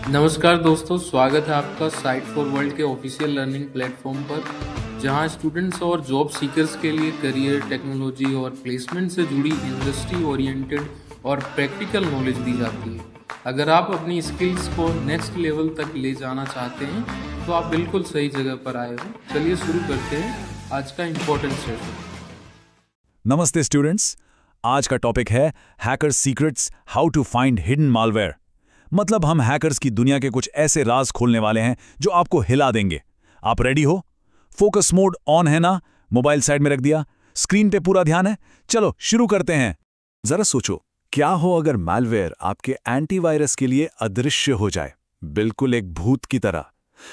नमस्कार दोस्तों, स्वागत है आपका साइट फॉर वर्ल्ड के ऑफिशियल लर्निंग प्लेटफॉर्म पर, जहां स्टूडेंट्स और जॉब सीकर्स के लिए करियर, टेक्नोलॉजी और प्लेसमेंट से जुड़ी इंडस्ट्री ओरिएंटेड और प्रैक्टिकल नॉलेज दी जाती है। अगर आप अपनी स्किल्स को नेक्स्ट लेवल तक ले जाना चाहते हैं, तो आप बिल्कुल सही जगह पर आए हो। चलिए शुरू करते हैं आज का इम्पोर्टेंट सेशन। नमस्ते स्टूडेंट्स। आज का टॉपिक है hacker secrets, how to find hidden malware. मतलब हम हैकर्स की दुनिया के कुछ ऐसे राज खोलने वाले हैं जो आपको हिला देंगे। आप रेडी हो? फोकस मोड ऑन है ना? मोबाइल साइड में रख दिया? स्क्रीन पे पूरा ध्यान है? चलो शुरू करते हैं। जरा सोचो, क्या हो अगर मालवेयर आपके एंटीवायरस के लिए अदृश्य हो जाए, बिल्कुल एक भूत की तरह।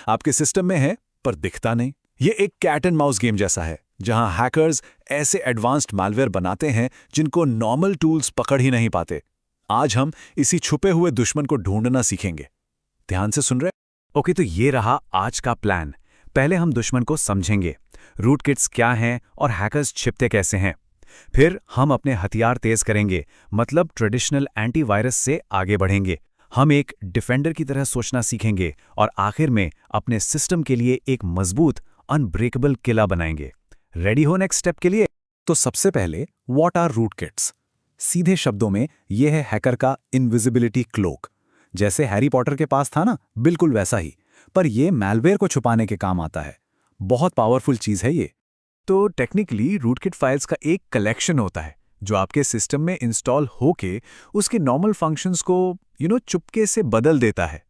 आपके सिस्टम में है पर दिखता नहीं। ये एक कैट एंड माउस गेम जैसा है, जहां हैकर्स ऐसे एडवांस्ड मालवेयर बनाते हैं जिनको नॉर्मल टूल्स पकड़ ही नहीं पाते। आज हम इसी छुपे हुए दुश्मन को ढूंढना सीखेंगे। ध्यान से सुन रहे? ओके, तो ये रहा आज का प्लान। पहले हम दुश्मन को समझेंगे, रूटकिट्स क्या हैं और हैकर्स छिपते कैसे हैं। फिर हम अपने हथियार तेज करेंगे, मतलब ट्रेडिशनल एंटीवायरस से आगे बढ़ेंगे। हम एक डिफेंडर की तरह सोचना सीखेंगे और आखिर में अपने सिस्टम के लिए एक मजबूत अनब्रेकेबल किला बनाएंगे। रेडी हो नेक्स्ट स्टेप के लिए? तो सबसे पहले, व्हाट आर रूटकिट्स? सीधे शब्दों में यह है हैकर का इनविजिबिलिटी क्लोक। जैसे हैरी पॉटर के पास था ना, बिल्कुल वैसा ही, पर यह मैलवेयर को छुपाने के काम आता है। बहुत पावरफुल चीज है ये। तो टेक्निकली रूटकिट फाइल्स का एक कलेक्शन होता है जो आपके सिस्टम में इंस्टॉल होके उसके नॉर्मल फंक्शंस को चुपके से बदल देता है।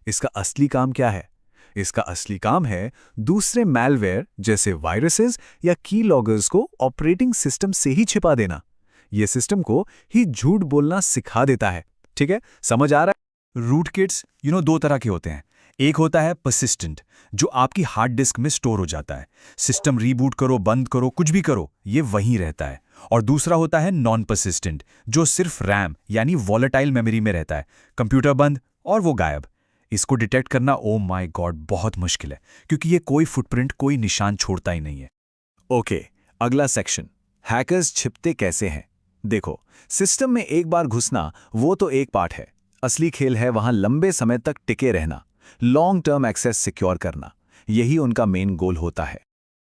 इसका असली काम क्या है? इसका असली काम है दूसरे मैलवेयर जैसे वायरसेस या की लॉगर्स को ऑपरेटिंग सिस्टम से ही छिपा देना। ये सिस्टम को ही झूठ बोलना सिखा देता है। ठीक है, समझ आ रहा है? रूटकिट्स दो तरह के होते हैं। एक होता है पर्सिस्टेंट, जो आपकी हार्ड डिस्क में स्टोर हो जाता है। सिस्टम रीबूट करो, बंद करो, कुछ भी करो, ये वहीं रहता है। और दूसरा होता है नॉन पर्सिस्टेंट, जो सिर्फ रैम यानी वॉलेटाइल मेमोरी में रहता है। कंप्यूटर बंद और वो गायब। इसको डिटेक्ट करना, ओ माय गॉड, बहुत मुश्किल है, क्योंकि ये कोई फुटप्रिंट, कोई निशान छोड़ता ही नहीं है। ओके, अगला सेक्शन, हैकर्स छिपते कैसे हैं। देखो, सिस्टम में एक बार घुसना वो तो एक पार्ट है। असली खेल है वहां लंबे समय तक टिके रहना, लॉन्ग टर्म एक्सेस सिक्योर करना। यही उनका मेन गोल होता है।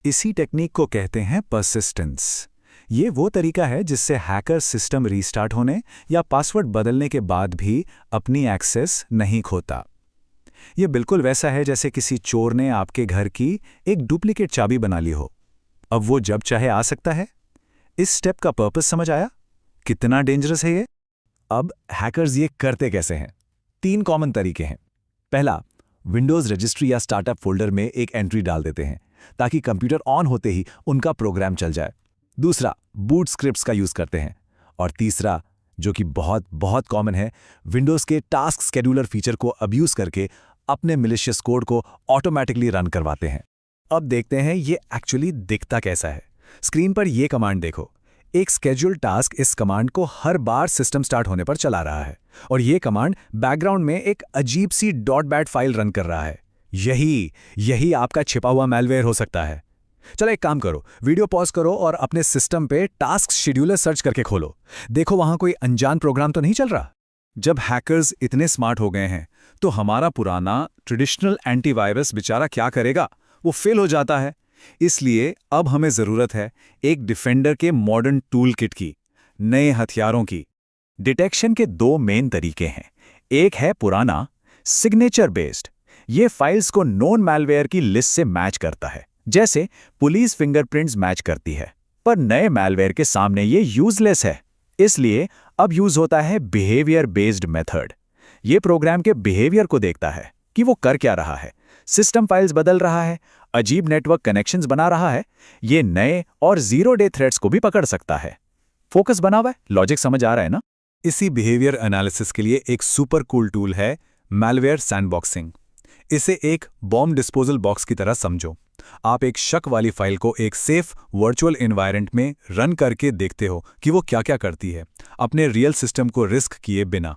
इसी टेक्निक को कहते हैं पर्सिस्टेंस। ये वो तरीका है जिससे हैकर सिस्टम रीस्टार्ट होने या पासवर्ड बदलने के बाद भी अपनी एक्सेस नहीं खोता। ये बिल्कुल वैसा है जैसे किसी चोर ने आपके घर की एक डुप्लीकेट चाबी बना ली हो। अब वो जब चाहे आ सकता है। इस स्टेप का पर्पस समझ आया? कितना डेंजरस है ये? अब हैकर्स ये करते कैसे हैं? 3 कॉमन तरीके हैं। पहला, विंडोज रजिस्ट्री या स्टार्टअप फोल्डर में एक एंट्री डाल देते हैं ताकि कंप्यूटर ऑन होते ही उनका प्रोग्राम चल जाए। दूसरा, बूट स्क्रिप्ट्स का यूज करते हैं। और तीसरा, जो कि बहुत बहुत कॉमन है, विंडोज के टास्क शेड्यूलर फीचर को अब्यूज करके अपने मिलिशियस कोड को ऑटोमेटिकली रन करवाते हैं। अब देखते हैं ये एक्चुअली दिखता कैसा है। स्क्रीन पर ये कमांड देखो। एक स्केड्यूल टास्क इस कमांड को हर बार सिस्टम स्टार्ट होने पर चला रहा है, और ये कमांड बैकग्राउंड में एक अजीब सी .bat फाइल रन कर रहा है। यही आपका छिपा हुआ मैलवेयर हो सकता है। चलो एक काम करो, वीडियो पॉज करो और अपने सिस्टम पे टास्क शेड्यूलर सर्च करके खोलो। देखो वहां कोई अनजान प्रोग्राम तो नहीं चल रहा। जब हैकर्स इतने स्मार्ट हो गए हैं, तो हमारा पुराना ट्रेडिशनल एंटीवायरस बेचारा क्या करेगा? वो फेल हो जाता है। इसलिए अब हमें जरूरत है एक डिफेंडर के मॉडर्न टूल किट की, नए हथियारों की। डिटेक्शन के 2 मेन तरीके हैं। एक है पुराना, सिग्नेचर बेस्ड। ये फाइल्स को नोन मैलवेयर की लिस्ट से मैच करता है, जैसे पुलिस फिंगरप्रिंट्स मैच करती है। पर नए मैलवेयर के सामने ये यूजलेस है। इसलिए अब यूज होता है बिहेवियर बेस्ड मेथड। ये प्रोग्राम के बिहेवियर को देखता है कि वो कर क्या रहा है, सिस्टम फाइल्स बदल रहा है, अजीब नेटवर्क कनेक्शंस बना रहा है। ये नए और 0 डे थ्रेट्स को भी पकड़ सकता है। फोकस बना हुआ है, लॉजिक समझ आ रहा है ना? इसी बिहेवियर एनालिसिस के लिए एक सुपर कूल टूल है मैलवेयर सैंडबॉक्सिंग। इसे एक बॉम्ब डिस्पोजल बॉक्स की तरह समझो। आप एक शक वाली फाइल को एक सेफ वर्चुअल एनवायरनमेंट में रन करके देखते हो कि वो क्या क्या करती है, अपने रियल सिस्टम को रिस्क किए बिना।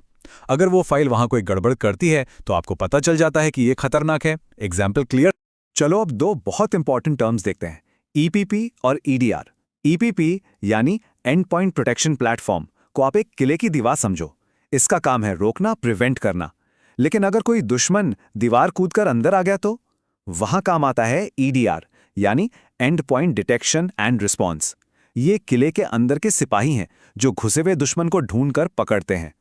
अगर वो फाइल वहां कोई गड़बड़ करती है तो आपको पता चल जाता है कि ये खतरनाक है। Example clear? चलो अब 2 बहुत इंपॉर्टेंट टर्म्स देखते हैं, ईपीपी और ईडीआर। ईपीपी यानी एंड पॉइंट प्रोटेक्शन प्लेटफॉर्म को आप एक किले की दीवार समझो। इसका काम है रोकना, प्रिवेंट करना। लेकिन अगर कोई दुश्मन दीवार कूदकर अंदर आ गया तो वहां काम आता है EDR, यानी and point detection and response. ये किले के अंदर के सिपाही हैं जो घुसे हुए दुश्मन को ढूंढकर पकड़ते हैं।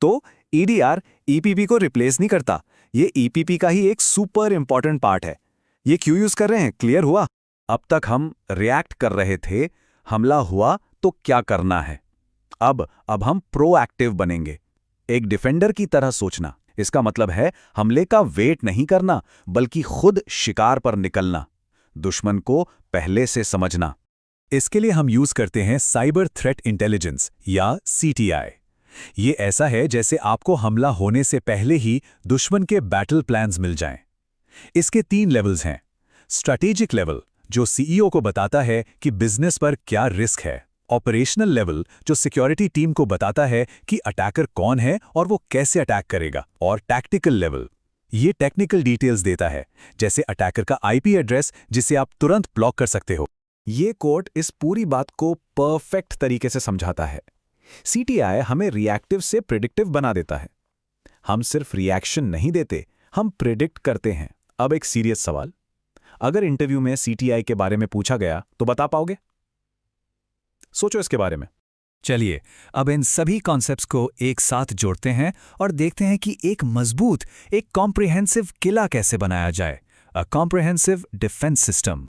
तो EDR EPP को रिप्लेस नहीं करता, ये EPP का ही एक सुपर इंपॉर्टेंट पार्ट है। ये क्यों यूज कर रहे हैं, क्लियर हुआ? अब तक हम रिएक्ट कर रहे थे, हमला हुआ तो क्या करना है। अब हम प्रोएक्टिव बनेंगे, एक डिफेंडर की तरह सोचना। इसका मतलब है हमले का वेट नहीं करना, बल्कि खुद शिकार पर निकलना, दुश्मन को पहले से समझना। इसके लिए हम यूज करते हैं साइबर थ्रेट इंटेलिजेंस या CTI। ये ऐसा है जैसे आपको हमला होने से पहले ही दुश्मन के बैटल प्लान्स मिल जाएं। इसके 3 लेवल्स हैं। स्ट्रैटेजिक लेवल, जो CEO को बताता है कि बिजनेस पर क्या रिस्क है। ऑपरेशनल लेवल, जो सिक्योरिटी टीम को बताता है कि अटैकर कौन है और वो कैसे अटैक करेगा। और टैक्टिकल लेवल, ये टेक्निकल डिटेल्स देता है, जैसे अटैकर का IP एड्रेस जिसे आप तुरंत ब्लॉक कर सकते हो। ये कोट इस पूरी बात को परफेक्ट तरीके से समझाता है। CTI हमें रिएक्टिव से प्रिडिक्टिव बना देता है। हम सिर्फ रिएक्शन नहीं देते, हम प्रिडिक्ट करते हैं। अब एक सीरियस सवाल, अगर इंटरव्यू में CTI के बारे में पूछा गया तो बता पाओगे? सोचो इसके बारे में। चलिए अब इन सभी कॉन्सेप्ट्स को एक साथ जोड़ते हैं और देखते हैं कि एक मजबूत, एक कॉम्प्रिहेंसिव किला कैसे बनाया जाए। A comprehensive defence system.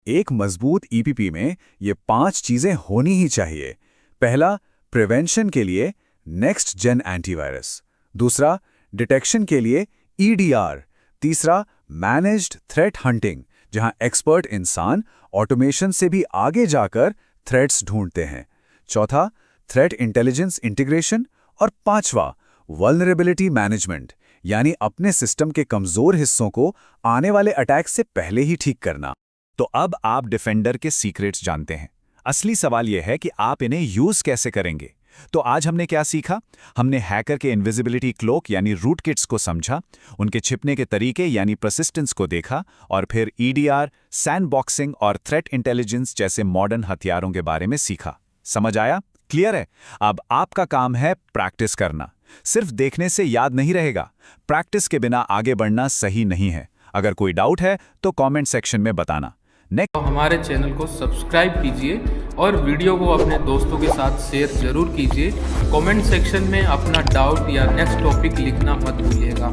एक मजबूत EPP में ये 5 चीजें होनी ही चाहिए। पहला, प्रिवेंशन के लिए नेक्स्ट जेन एंटीवायरस। दूसरा, डिटेक्शन के लिए EDR। तीसरा, मैनेज्ड थ्रेट हंटिंग, जहां एक्सपर्ट इंसान ऑटोमेशन से भी आगे जाकर थ्रेट्स ढूंढते हैं। चौथा, थ्रेट इंटेलिजेंस इंटीग्रेशन। और पांचवा, वल्नरेबिलिटी मैनेजमेंट, यानी अपने सिस्टम के कमजोर हिस्सों को आने वाले अटैक से पहले ही ठीक करना। तो अब आप डिफेंडर के सीक्रेट्स जानते हैं। असली सवाल यह है कि आप इन्हें यूज कैसे करेंगे। तो आज हमने क्या सीखा? हमने हैकर के इनविजिबिलिटी क्लोक यानी रूट किट्स को समझा, उनके छिपने के तरीके यानी परसिस्टेंस को देखा, और फिर EDR, सैंडबॉक्सिंग और थ्रेट इंटेलिजेंस जैसे मॉडर्न हथियारों के बारे में सीखा। समझ आया? क्लियर है? अब आपका काम है प्रैक्टिस करना। सिर्फ देखने से याद नहीं रहेगा। प्रैक्टिस के बिना आगे बढ़ना सही नहीं है। अगर कोई डाउट है तो कमेंट सेक्शन में बताना। तो हमारे चैनल को सब्सक्राइब कीजिए और वीडियो को अपने दोस्तों के साथ शेयर जरूर कीजिए। कमेंट सेक्शन में अपना डाउट या नेक्स्ट टॉपिक लिखना मत भूलिएगा।